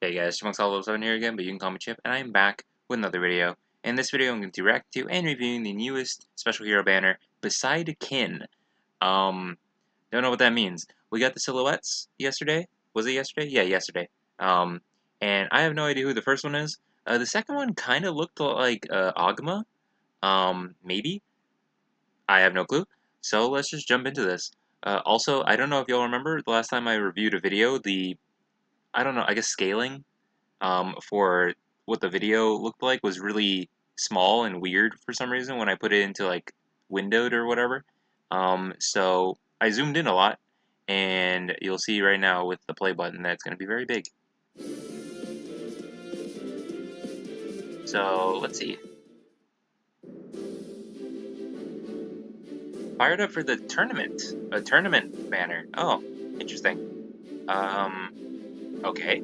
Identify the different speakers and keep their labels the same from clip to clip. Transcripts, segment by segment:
Speaker 1: Hey guys, Chipmunks7 here again, but you can call me Chip, and I'm back with another video. In this video, I'm going to react to and reviewing the newest special hero banner, Beside Kin. Don't know what that means. We got the silhouettes yesterday. Was it yesterday? Yeah, yesterday. And I have no idea who the first one is. The second one kind of looked like Agma. Maybe. I have no clue. So let's just jump into this. Also, I don't know if y'all remember the last time I reviewed a video. I don't know. I guess scaling for what the video looked like was really small and weird for some reason when I put it into like windowed or whatever. So I zoomed in a lot, and you'll see right now with the play button that it's going to be very big. So let's see. Fired up for the tournament. A tournament banner. Oh, interesting. Okay.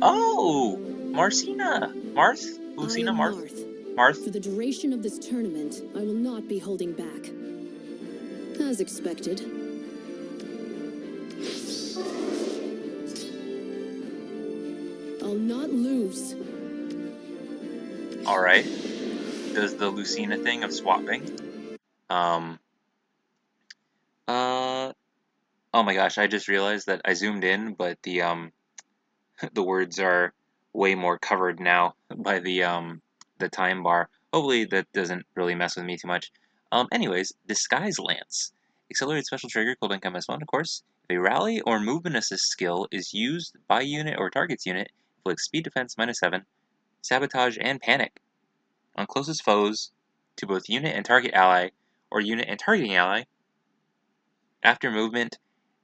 Speaker 1: Oh, Marcina. Marth? Lucina Marth? Marth?
Speaker 2: For the duration of this tournament, I will not be holding back. As expected. I'll not lose.
Speaker 1: Alright. Does the Lucina thing of swapping. Oh my gosh, I just realized that I zoomed in, but the the words are way more covered now by the time bar. Hopefully that doesn't really mess with me too much. Anyways, Disguise Lance. Accelerate special trigger, cooldown count -1, of course. If a rally or movement assist skill is used by unit or target's unit, inflicts speed defense -7, sabotage, and panic on closest foes to both unit and target ally, or unit and targeting ally, after movement,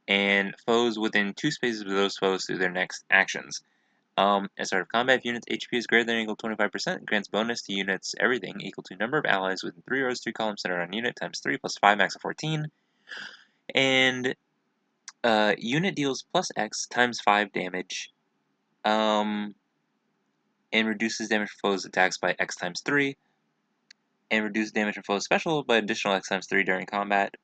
Speaker 1: and foes within 2 spaces of those foes through their next actions. At start of combat, if unit's HP is greater than or equal to 25%, grants bonus to units everything equal to number of allies within 3 rows, 3 columns centered on unit times 3 plus 5 max of 14. And unit deals plus X times 5 damage. And reduces damage from foes' attacks by X times 3. And reduces damage from foes' special by additional X times 3 during combat.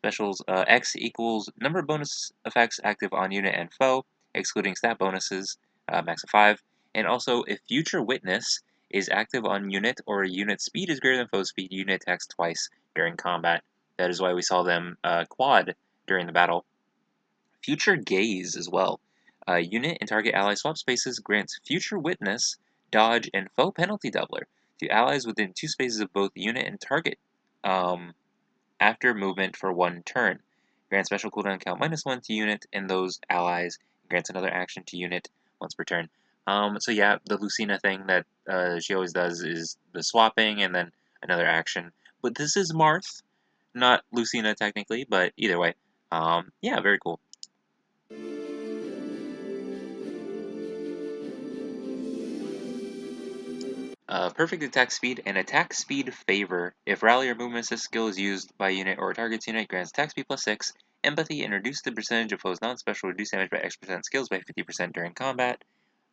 Speaker 1: Specials X equals number of bonus effects active on unit and foe, excluding stat bonuses, max of 5. And also, if Future Witness is active on unit or a unit speed is greater than foe speed, unit attacks twice during combat. That is why we saw them quad during the battle. Future Gaze as well. Unit and target ally swap spaces grants Future Witness, dodge, and foe penalty doubler to allies within 2 spaces of both unit and target. After movement for 1 turn. Grants special cooldown count -1 to unit and those allies. Grants another action to unit once per turn. So yeah, the Lucina thing that she always does is the swapping and then another action. But this is Marth, not Lucina technically, but either way. Yeah, very cool. Perfect attack speed and attack speed favor. If rally or movement assist skill is used by unit or target's unit, grants attack speed +6, empathy, and reduce the percentage of foes non-special reduce damage by X% skills by 50% during combat.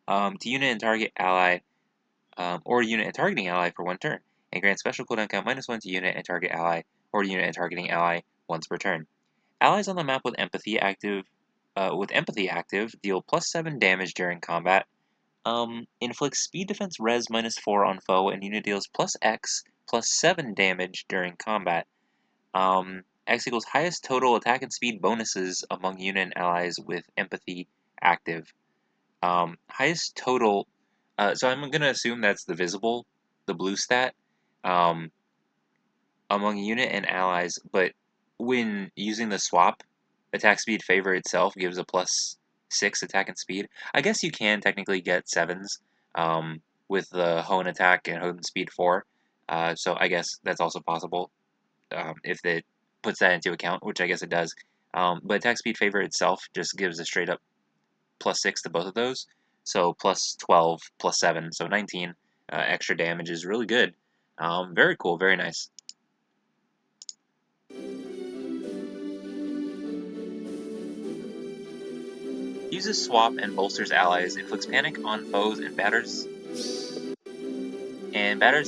Speaker 1: To unit and target ally, or unit and targeting ally for 1 turn, and grants special cooldown count -1 to unit and target ally, or unit and targeting ally once per turn. Allies on the map with empathy active deal +7 damage during combat. Inflicts speed defense res -4 on foe, and unit deals +X +7 damage during combat. X equals highest total attack and speed bonuses among unit and allies with empathy active. Highest total, so I'm gonna assume that's the visible, the blue stat, um, among unit and allies, but when using the swap, attack speed favor itself gives a +6 attack and speed. I guess you can technically get 7s with the Hone attack and Hone speed 4, so I guess that's also possible if it puts that into account, which I guess it does. But attack speed favor itself just gives a straight up +6 to both of those, so +12, +7, so 19 extra damage is really good. Very cool, very nice. Uses swap and bolsters allies, inflicts panic on foes and batters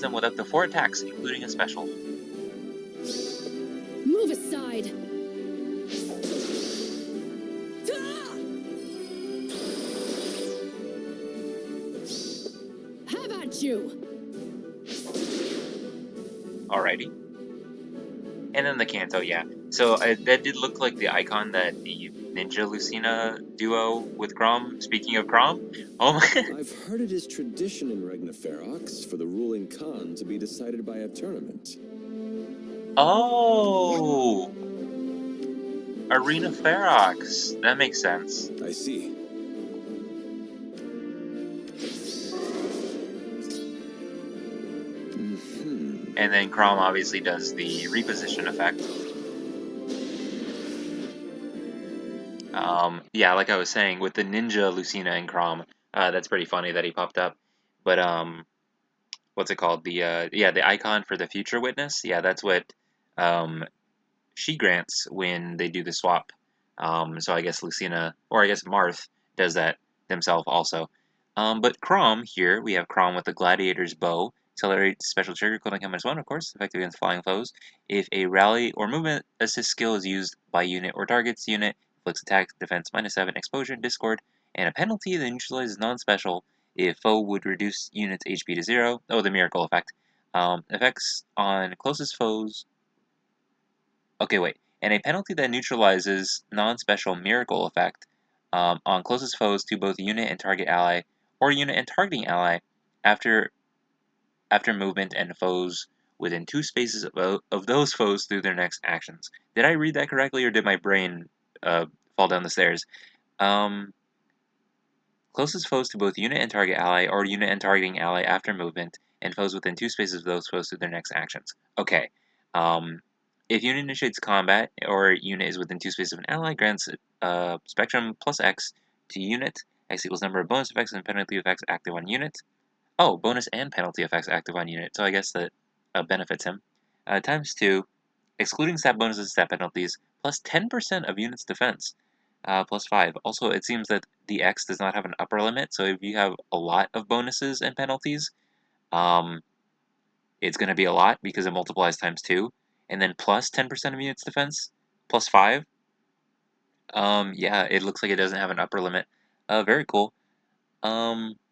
Speaker 1: them with up to 4 attacks, including a special.
Speaker 2: Move aside. you.
Speaker 1: Alrighty. And then the Kanto, yeah. So that did look like the icon that the Ninja Lucina duo with Grom. Speaking of Grom, oh my.
Speaker 3: I've heard it is tradition in Regna Ferox for the ruling Khan to be decided by a tournament.
Speaker 1: Oh, Arena Ferox. That makes sense.
Speaker 3: I see.
Speaker 1: And then Crom obviously does the reposition effect. Yeah, like I was saying, with the Ninja Lucina and Crom, that's pretty funny that he popped up. But what's it called? Yeah, the icon for the Future Witness. Yeah, that's what um she grants when they do the swap. So I guess Lucina, or I guess Marth, does that themselves also. But Crom here, we have Crom with the Gladiator's Bow. Accelerates special trigger, cooldown count -1, of course, effective against flying foes. If a rally or movement assist skill is used by unit or targets unit, inflicts attack, defense -7, exposure, discord, and a penalty that neutralizes non-special if foe would reduce unit's HP to 0. Oh, the miracle effect. Effects on closest foes. Okay, wait. And a penalty that neutralizes non-special miracle effect on closest foes to both unit and target ally, or unit and targeting ally, after movement and foes within 2 spaces of those foes through their next actions. Did I read that correctly, or did my brain fall down the stairs? Um, Closest foes to both unit and target ally, or unit and targeting ally after movement, and foes within 2 spaces of those foes through their next actions. Okay. Um, if unit initiates combat, or unit is within 2 spaces of an ally, grants Spectrum plus X to unit. X equals number of bonus effects and penalty effects active on unit. Oh, bonus and penalty effects active on unit, so I guess that benefits him. Times 2, excluding stat bonuses and stat penalties, plus 10% of unit's defense. Plus 5. Also, it seems that the X does not have an upper limit, so if you have a lot of bonuses and penalties, um, it's going to be a lot because it multiplies times 2. And then plus 10% of unit's defense, plus 5. Yeah, it looks like it doesn't have an upper limit. Very cool.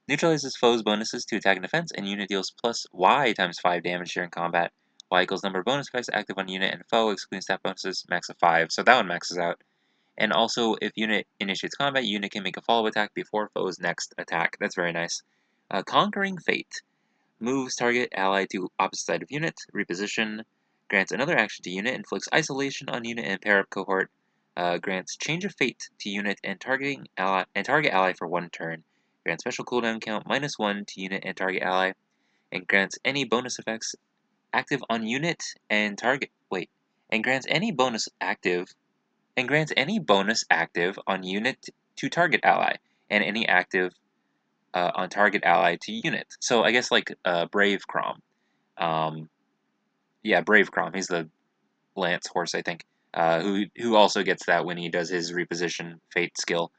Speaker 1: Neutralizes foes' bonuses to attack and defense, and unit deals plus Y times 5 damage during combat. Y equals number of bonus effects active on unit and foe, excluding stat bonuses, max of 5. So that one maxes out. And also, if unit initiates combat, unit can make a follow attack before foe's next attack. That's very nice. Conquering Fate. Moves target ally to opposite side of unit. Reposition. Grants another action to unit. Inflicts isolation on unit and pair up cohort. Grants Change of Fate to unit and target ally for 1 turn. Grants special cooldown count -1 to unit and target ally. And grants any bonus effects active on unit and target. Wait. And grants any bonus active on unit to target ally, and any active on target ally to unit. So I guess like Brave Crom. Um, yeah, Brave Crom. He's the Lance horse, I think. Who also gets that when he does his reposition fate skill,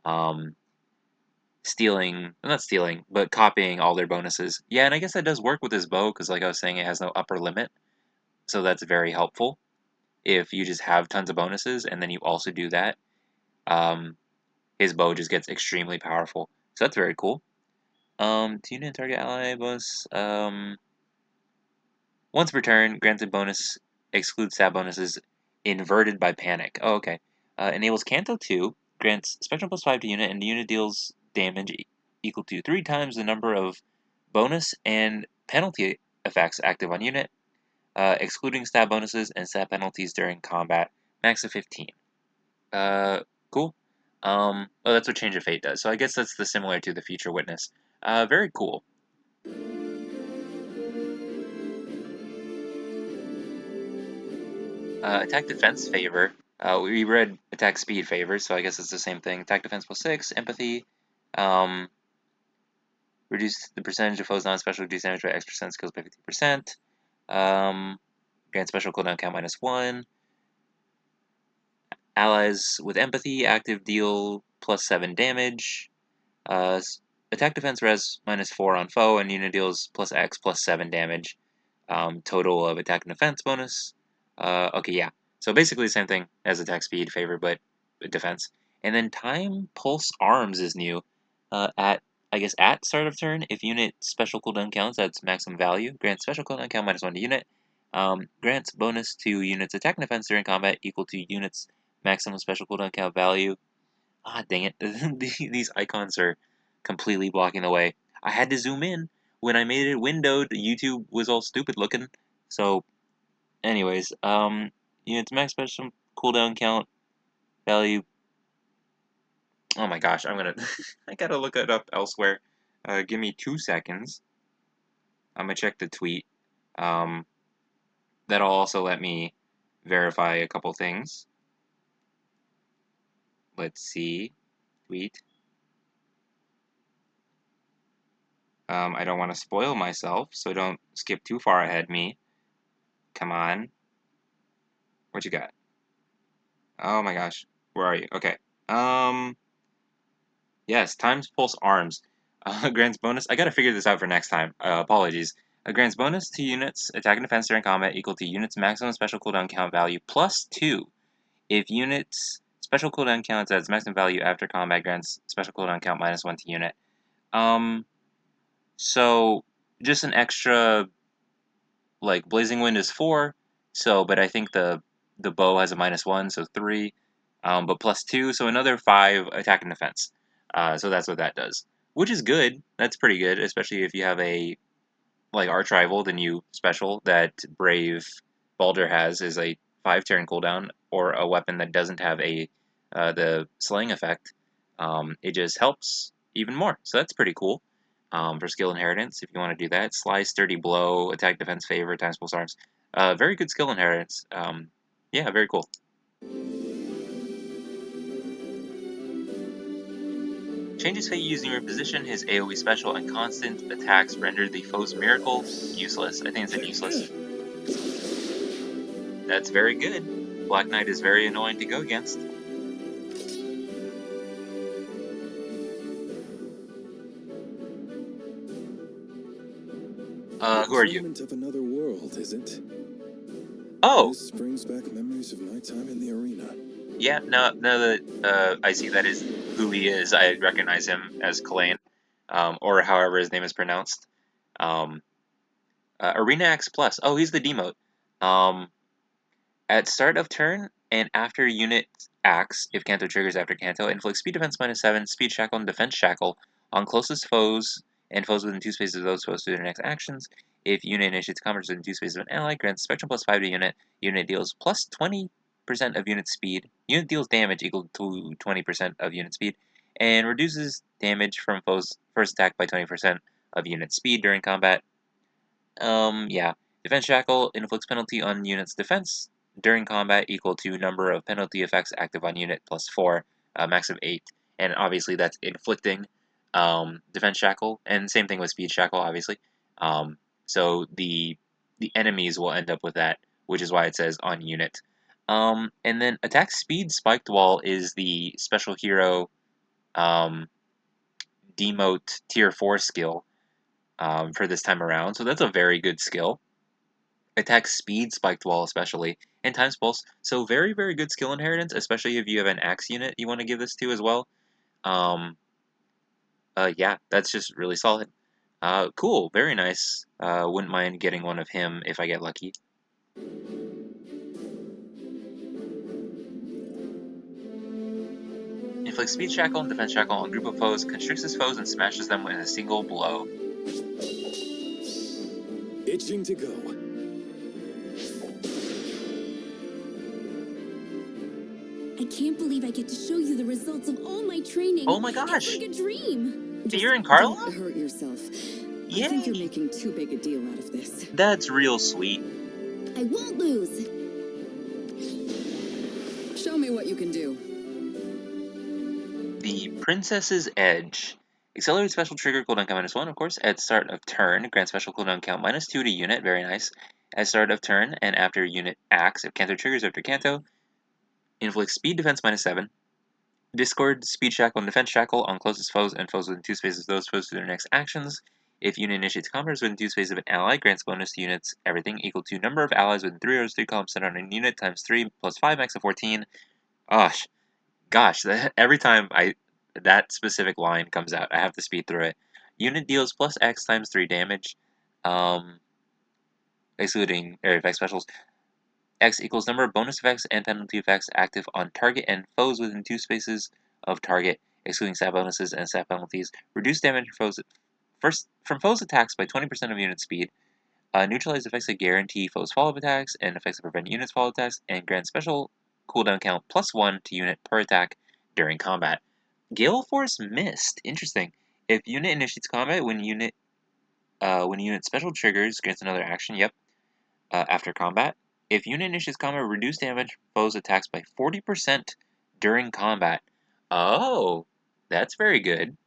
Speaker 1: um, not stealing, but copying all their bonuses. Yeah, and I guess that does work with his bow because, like I was saying, it has no upper limit, so that's very helpful. If you just have tons of bonuses and then you also do that, um, his bow just gets extremely powerful. So that's very cool. Tune in target ally bonus. Once per turn, granted bonus excludes stat bonuses inverted by panic. Oh, okay. Enables Canto 2, grants Spectrum plus 5 to unit, and the unit deals damage equal to 3 times the number of bonus and penalty effects active on unit, excluding stat bonuses and stat penalties during combat, max of 15. Cool. Oh, that's what Change of Fate does. So I guess that's the similar to the Future Witness. Very cool. Attack Defense Favor. We read Attack Speed Favor, so I guess it's the same thing. Attack Defense plus 6, Empathy. Reduce the percentage of foes non-special reduce damage by X% skills by 50%. Grant special cooldown count -1. Allies with Empathy, active deal plus 7 damage. Attack defense res -4 on foe, and unit deals plus X plus 7 damage. Total of attack and defense bonus. Okay, yeah. So basically the same thing as attack speed favor, but defense. And then time pulse arms is new at I guess at start of turn, if unit special cooldown counts at its maximum value, grants special cooldown count -1 to unit. Grants bonus to units attack and defense during combat equal to units maximum special cooldown count value. Ah, dang it. These icons are completely blocking the way. I had to zoom in. When I made it windowed, YouTube was all stupid looking. So, anyways, units max special cooldown count value. Oh my gosh, I'm gonna I gotta look it up elsewhere. Give me 2 seconds. I'm gonna check the tweet. Um, that'll also let me verify a couple things. Let's see. Tweet. I don't want to spoil myself, so don't skip too far ahead me. Come on. What you got? Oh my gosh. Where are you? Okay. Yes, times pulse arms. Grants bonus. I gotta figure this out for next time. Apologies. Grants bonus to units attack and defense during combat equal to units maximum special cooldown count value +2. If units special cooldown counts at its maximum value after combat, grants special cooldown count -1 to unit. Um, so just an extra, like Blazing Wind is 4, so but I think the bow has a -1, so 3. But +2, so another 5 attack and defense. So that's what that does, which is good. That's pretty good, especially if you have a like Arch Rival, the new special that Brave Balder has is a 5 turn cooldown, or a weapon that doesn't have a the slaying effect. It just helps even more. So that's pretty cool. For skill inheritance, if you want to do that, Slice, Sturdy Blow, Attack, Defense, Favor, times pulse arms. Very good skill inheritance. Yeah, very cool. Changes fate using your position. His AoE special and constant attacks render the foe's miracle useless. I think it said useless. That's very good. Black Knight is very annoying to go against. Who are you?
Speaker 3: Enchantment of another world, is it?
Speaker 1: Oh,
Speaker 3: This brings back memories of my time in the arena.
Speaker 1: yeah, now that I see that is who he is, I recognize him as Kalain, or however his name is pronounced. Um, Arena X Plus. Oh, he's the demote. Um, At start of turn and after unit acts, if Kanto triggers after Kanto, inflict speed defense -7, speed shackle, and defense shackle on closest foes and foes within 2 spaces of those foes through their next actions. If unit initiates combat within 2 spaces of an ally, grants Spectrum +5 to unit. Unit deals +20% of unit speed. Unit deals damage equal to 20% of unit speed, and reduces damage from foes' first attack by 20% of unit speed during combat. Yeah. Defense Shackle inflicts penalty on unit's defense during combat equal to number of penalty effects active on unit +4, max of 8. And obviously that's inflicting Defense Shackle, and same thing with Speed Shackle, obviously. So the enemies will end up with that, which is why it says on unit. And then Attack Speed Spiked Wall is the special hero um, demote tier 4 skill for this time around. So that's a very good skill. Attack speed, spiked wall especially, and times pulse. So very, very good skill inheritance, especially if you have an axe unit you want to give this to as well. Um, yeah, that's just really solid. Cool, very nice. Wouldn't mind getting one of him if I get lucky. Inflicts speed shackle and defense shackle on group of foes, constricts his foes, and smashes them in a single blow.
Speaker 3: Itching to go.
Speaker 2: I can't believe I get to show you the results of all my training.
Speaker 1: Oh my
Speaker 2: It's
Speaker 1: gosh!
Speaker 2: like a dream.
Speaker 1: You're in
Speaker 2: Don't
Speaker 1: Carla?
Speaker 2: hurt yourself. I think you're
Speaker 1: Yay!
Speaker 2: making too big a deal out of this.
Speaker 1: That's real sweet.
Speaker 2: I won't lose. Show me what you can do.
Speaker 1: The Princess's Edge. Accelerate special trigger cooldown count -1, of course, at start of turn. Grant special cooldown count -2 to unit, very nice. At start of turn and after unit acts, if Kanto triggers after Kanto, inflict speed defense -7. Discord speed shackle and defense shackle on closest foes and foes within 2 spaces of those foes to their next actions. If unit initiates combat within 2 spaces of an ally, grants bonus to units everything equal to number of allies within 3 rows 3 columns set on a unit times 3 plus 5 max of 14. Gosh, that, every time that specific line comes out. I have to speed through it. Unit deals plus X times 3 damage, um, excluding area effect specials. X equals number of bonus effects and penalty effects active on target and foes within 2 spaces of target, excluding stat bonuses and stat penalties. Reduce damage from foes attacks by 20% of unit speed. Neutralize effects that guarantee foes follow-up attacks and effects that prevent units follow-up attacks, and grant special cooldown count +1 to unit per attack during combat. Gale Force missed. Interesting. If unit initiates combat when unit special triggers, grants another action. Yep. After combat. If unit initiates combat, reduce damage from foes attacks by 40% during combat. Oh, that's very good.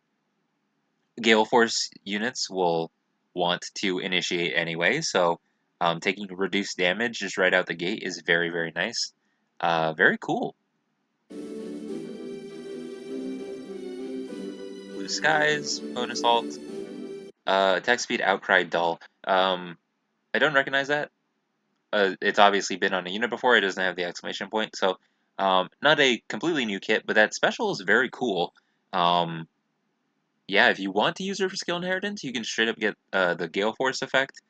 Speaker 1: Gale Force units will want to initiate anyway, so taking reduced damage just right out the gate is very, very nice. Very cool. Blue Skies, bonus alt, attack speed, outcry, dull. I don't recognize that. It's obviously been on a unit before, it doesn't have the exclamation point, so not a completely new kit, but that special is very cool. Yeah, if you want to use her for skill inheritance, you can straight up get the Gale Force effect,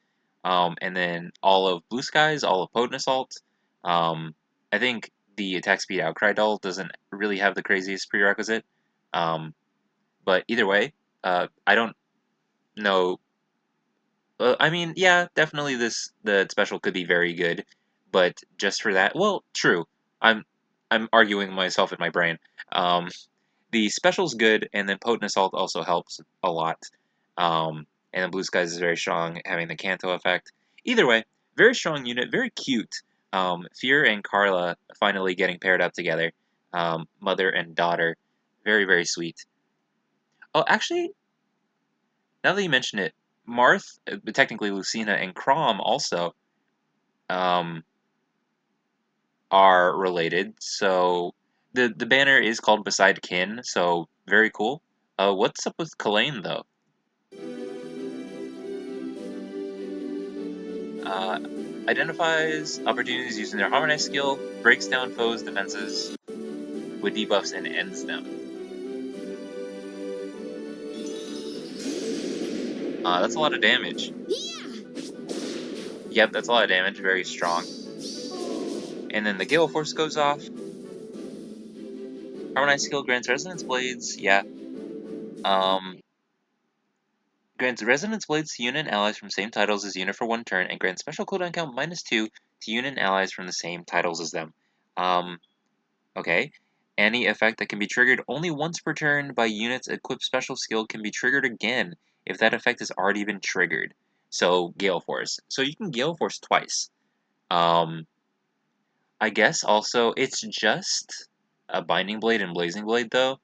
Speaker 1: and then all of Blue Skies, all of Potent Assault. I think the attack speed Outcry Dull doesn't really have the craziest prerequisite, but either way, I don't know. I mean, yeah, definitely the special could be very good, but just for that, well, true. I'm I'm arguing myself in my brain. Um, the special's good, and then Potent Assault also helps a lot. And then Blue Skies is very strong, having the Kanto effect. Either way, very strong unit, very cute. Fear and Carla finally getting paired up together. Mother and daughter. Very, very sweet. Oh, actually, now that you mention it, Marth, technically Lucina, and Crom also um, are related. So the banner is called Beside Kin, so very cool. What's up with Kalain though? Uh, Identifies opportunities using their Harmonize skill, breaks down foes' defenses with debuffs, and ends them. That's a lot of damage. Yep, that's a lot of damage. Very strong. And then the Gale Force goes off. Harmonize skill grants Resonance Blades. Yeah. Um, Grants Resonance Blades to unit and allies from same titles as unit for 1 turn, and grants special cooldown count -2 to unit and allies from the same titles as them. Okay. Any effect that can be triggered only once per turn by units equipped special skill can be triggered again if that effect has already been triggered. So Gale Force. So you can Gale Force twice. Um, I guess also it's just a Binding Blade and Blazing Blade though.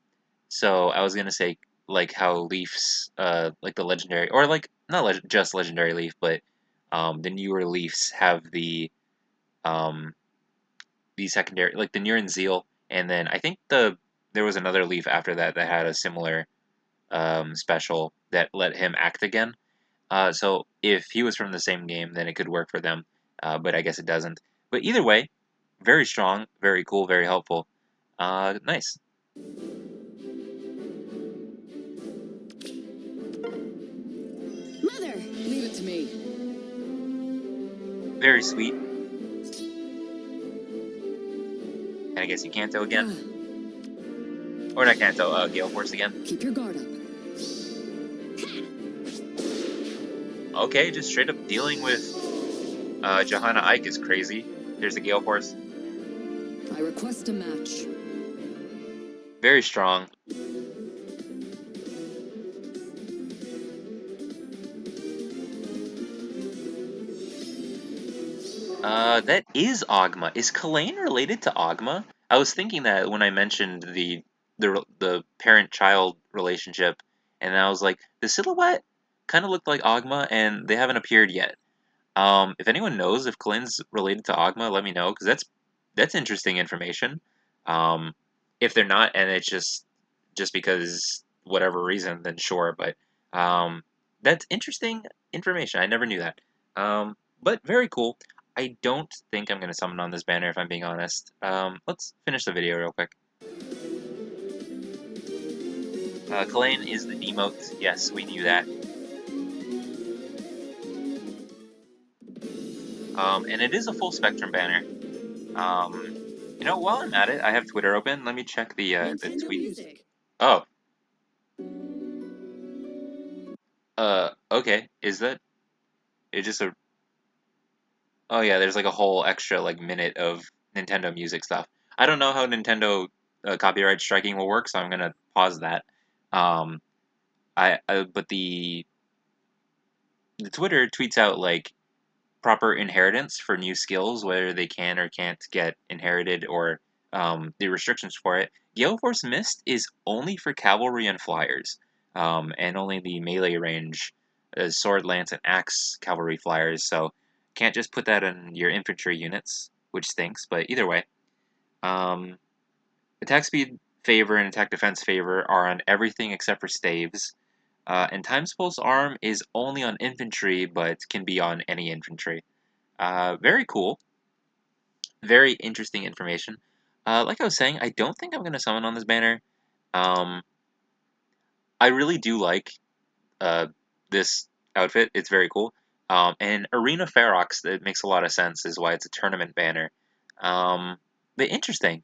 Speaker 1: So I was gonna say like how Leafs, like the legendary, or like not just legendary Leaf, but the newer Leafs have um the secondary, like the Niran Zeal, and then I think there was another Leaf after that that had a similar special that let him act again. So if he was from the same game, then it could work for them, but I guess it doesn't. But either way, very strong, very cool, very helpful. Nice.
Speaker 2: Mother! Leave it to me.
Speaker 1: Very sweet. And I guess you Kanto again. Or not Kanto, Gale Force again.
Speaker 2: Keep your guard up.
Speaker 1: Okay, just straight up dealing with Johanna Ike is crazy. Here's the Gale Force.
Speaker 2: I request a match.
Speaker 1: Very strong. That is Ogma. Is Kalain related to Ogma? I was thinking that when I mentioned the parent-child relationship, and I was like, the silhouette kind of looked like Ogma, and they haven't appeared yet. If anyone knows if Kalain's related to Ogma, let me know, because that's interesting information. Um, if they're not, and it's just because whatever reason, then sure. But that's interesting information. I never knew that. But very cool. I don't think I'm gonna summon on this banner if I'm being honest. Let's finish the video real quick. Kalain is the demote. Yes, we knew that. And it is a full spectrum banner. While I'm at it, I have Twitter open. Let me check the
Speaker 2: Nintendo
Speaker 1: tweet.
Speaker 2: Music.
Speaker 1: Oh, okay. Is that it? Just a Oh yeah, there's like a whole extra like minute of Nintendo music stuff. I don't know how Nintendo copyright striking will work, so I'm gonna pause that. Um, but the Twitter tweets out like proper inheritance for new skills, whether they can or can't get inherited or the restrictions for it. Gale Force Mist is only for cavalry and flyers, and only the melee range, sword, lance, and axe cavalry flyers. So can't just put that in your infantry units, which stinks. But either way, um, attack speed favor and attack defense favor are on everything except for staves. And Time's Pulse Arm is only on infantry, but can be on any infantry. Very cool. Very interesting information. Like I was saying, I don't think I'm going to summon on this banner. Um, I really do like uh, this outfit. It's very cool. And Arena Ferox, that makes a lot of sense, is why it's a tournament banner. Um, but interesting.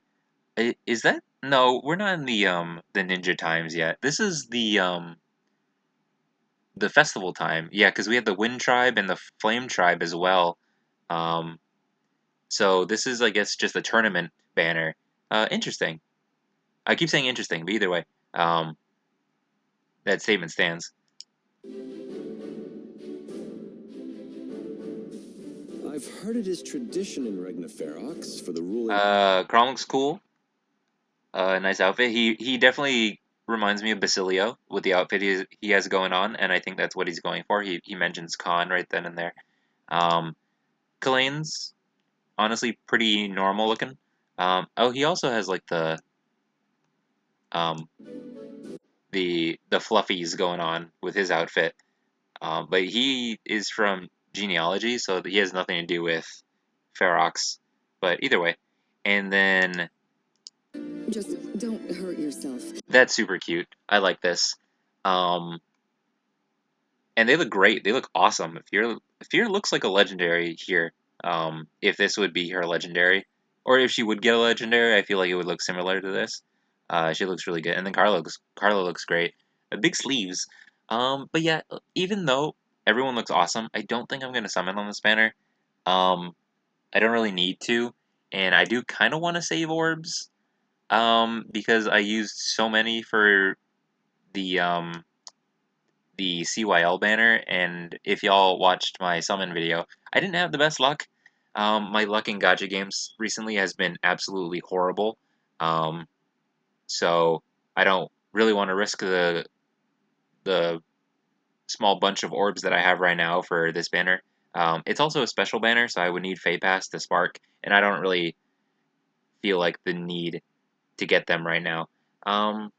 Speaker 1: Is that no? We're not in the ninja times yet. This is the festival time. Yeah, because we have the Wind Tribe and the Flame Tribe as well. Um, so this is, I guess, just a tournament banner. Interesting. I keep saying interesting, but either way, um, that statement stands.
Speaker 3: I've heard it is tradition in Regna Ferox for the ruling.
Speaker 1: Kron looks cool. Nice outfit. He definitely reminds me of Basilio with the outfit he has going on, and I think that's what he's going for. He mentions Khan right then and there. Um, Kalane's honestly pretty normal looking. Oh, he also has like um the fluffies going on with his outfit. But he is from genealogy, so he has nothing to do with Ferox. But either way, and then
Speaker 2: Just don't hurt yourself.
Speaker 1: that's super cute. I like this. Um, and they look great. They look awesome. If your looks like a legendary here, if this would be her legendary, or if she would get a legendary, I feel like it would look similar to this. She looks really good, and then Carla looks great. Big sleeves. But yeah, even though everyone looks awesome, I don't think I'm gonna summon on this banner. Um, I don't really need to, and I do kind of want to save orbs. Because I used so many for the um the CYL banner, and if y'all watched my summon video, I didn't have the best luck. My luck in gacha games recently has been absolutely horrible. Um, so I don't really want to risk the small bunch of orbs that I have right now for this banner. It's also a special banner, so I would need Fate Pass to spark, and I don't really feel like the need to get them right now. Um,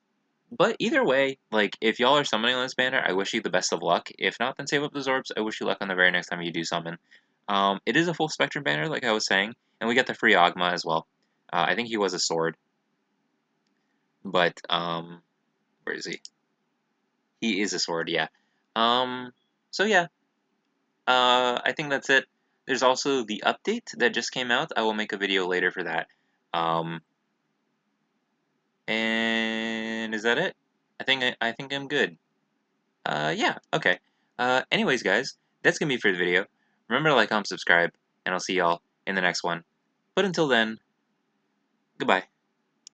Speaker 1: But either way, like if y'all are summoning on this banner, I wish you the best of luck. If not, then save up those orbs. I wish you luck on the very next time you do summon. It is a full spectrum banner, like I was saying, and we get the free Agma as well. I think he was a sword, but where is he? He is a sword, yeah. Um, so yeah, I think that's it. There's also the update that just came out. I will make a video later for that. Um, and is that it? I think I'm good. Yeah, okay. Anyways, guys, that's gonna be for the video. Remember to like, comment, subscribe, and I'll see y'all in the next one. But until then, goodbye.